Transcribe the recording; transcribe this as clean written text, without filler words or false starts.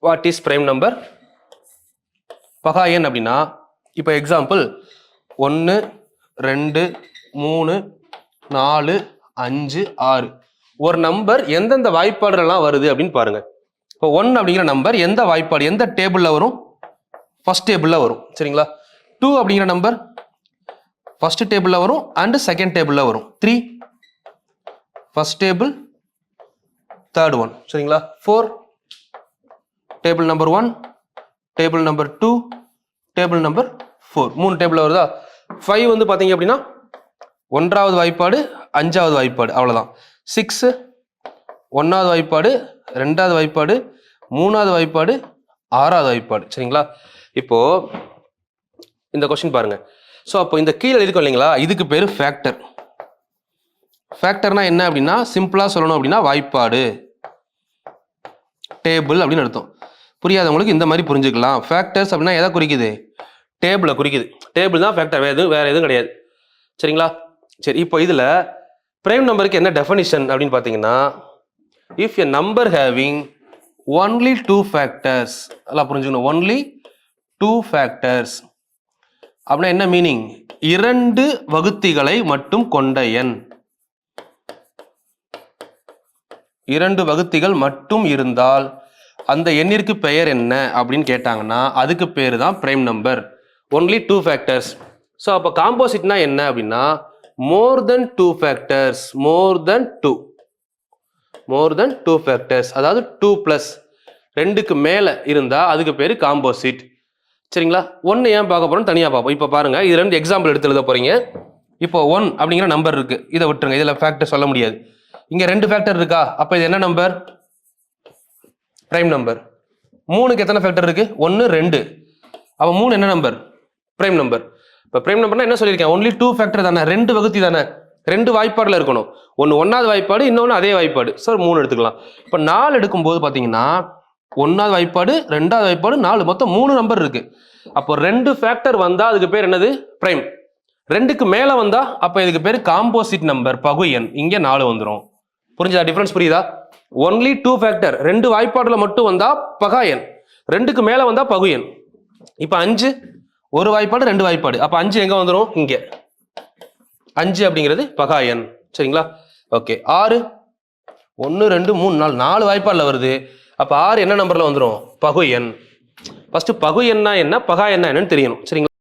What is prime number? பகா எண் அப்படின்னா இப்போ எக்ஸாம்பிள் 1 2 3 4 5 6 ஒரு நம்பர் எந்தெந்த வாய்ப்பாடுலாம் வருது அப்படின்னு பாருங்க. இப்போ 1 அப்படிங்கிற நம்பர் எந்த வாய்ப்பாடு எந்த டேபிள்ல வரும்? ஃபர்ஸ்ட் டேபிள்ல வரும். சரிங்களா? 2 அப்படிங்கிற நம்பர் ஃபர்ஸ்ட் டேபிள்ல வரும் அண்ட் செகண்ட் டேபிள்ல வரும். 3 ஃபர்ஸ்ட் டேபிள் தேர்ட் ஒன். சரிங்களா? 4 table number 1 table number 2 table number 4 மூணு டேபிள் வருதா? 5 வந்து பாத்தீங்க அப்படின்னா 1வது வாய்ப்பாடு 5வது வாய்ப்பாடு அவ்வளவுதான். 6 1வது வாய்ப்பாடு 2வது வாய்ப்பாடு 3வது வாய்ப்பாடு 6வது வாய்ப்பாடு. சரிங்களா? இப்போ இந்த கொஸ்டின் பாருங்க. ஸோ அப்போ இந்த கீழே இருக்கும் இல்லைங்களா, இதுக்கு பேரு ஃபேக்டர். ஃபேக்டர்னா என்ன அப்படின்னா சிம்பிளா சொல்லணும் அப்படின்னா வாய்ப்பாடு டேபிள் அப்படின்னு அர்த்தம். புரியாதவங்களுக்கு இந்த மாதிரி புரிஞ்சுக்கலாம். ஃபேக்டர்ஸ் அப்படின்னா எதை குறிக்குது? டேபிளை குறிக்குது. டேபிள் தான் ஃபேக்டர், வேற எதுவும் கிடையாது. சரிங்களா? சரி, இப்போ இதுல பிரைம் நம்பருக்கு என்ன டெஃபினிஷன் அப்படின்னு பார்த்தீங்கன்னா, if a number having only 2 factors, எல்லாம் புரிஞ்சுக்கணும். ஒன்லி 2 ஃபேக்டர்ஸ் அப்படின்னா என்ன மீனிங்? 2 வகுத்திகளை மட்டும் கொண்ட எண். 2 வகுத்திகள் மட்டும் இருந்தால் அந்த எண்ணிற்கு பெயர் என்ன அப்படின்னு கேட்டாங்கன்னா அதுக்கு பேரு தான் prime number. Only 2 factors. So அப்போ காம்போசிட்னா என்ன அப்படின்னா மோர் தென் 2 ஃபேக்டர்ஸ். மோர் தென் 2 ஃபேக்டர்ஸ், அதாவது 2 பிளஸ் 2க்கு மேல இருந்தா அதுக்கு பேரு காம்போசிட். சரிங்களா? 1 ஏன் பார்க்க போறோம் தனியா பார்ப்போம். இப்போ பாருங்க, இது 2 எக்ஸாம்பிள் எடுத்து எழுத போறீங்க. இப்போ 1 அப்படிங்கிற நம்பர் இருக்கு, இதை விட்டுருங்க, இதுல ஃபேக்டர் சொல்ல முடியாது. இங்க 2 ஃபேக்டர் இருக்கா, அப்ப இது என்ன நம்பர்? Prime number. 3க்கு எத்தனை ஃபேக்டர் இருக்கு? 1 2, அப்ப 3 என்ன நம்பர்? Prime number. இப்ப பிரைம் நம்பர்னா என்ன சொல்லியிருக்கேன்? ஒன்லி 2 ஃபேக்டர் தானே, 2 வகுத்தி தானே, 2 வாய்ப்பாடுல இருக்கணும். ஒன்னு 1வது வாய்ப்பாடு, இன்னொன்னு அதே வாய்ப்பாடு. சார் 3 எடுத்துக்கலாம். இப்ப 4 எடுக்கும்போது பாத்தீங்கன்னா 1வது வாய்ப்பாடு 2வது வாய்ப்பாடு 4, மொத்தம் 3 நம்பர் இருக்கு. அப்போ 2 ஃபேக்டர் வந்தா அதுக்கு பேர் என்னது? பிரைம். 2க்கு மேல வந்தா அப்ப இதுக்கு பேர் காம்போசிட் நம்பர், பகு எண். இங்க 4 வந்துடும். புரிஞ்சதா? டிஃபரன்ஸ் புரியுதா? ஒன்லி 2 ஃபேக்டர் 2 வாய்ப்பாடுல மட்டும் வந்தா பகா எண், 2க்கு மேல வந்தா பகு எண். இப்ப 5 ஒரு வாய்ப்பாடு 2 வாய்ப்பாடு, அப்ப 5 எங்க வந்துடும்? இங்க 5 அப்படிங்கிறது பகா எண். சரிங்களா? ஓகே. 6 1 2 3 4 வாய்ப்பாடுல வருது, அப்ப 6 என்ன நம்பர்ல வந்துடும்? பகு எண். ஃபர்ஸ்ட் பகு எண்ணா என்ன, பகா எண்ணா என்னன்னு தெரியணும். சரிங்களா?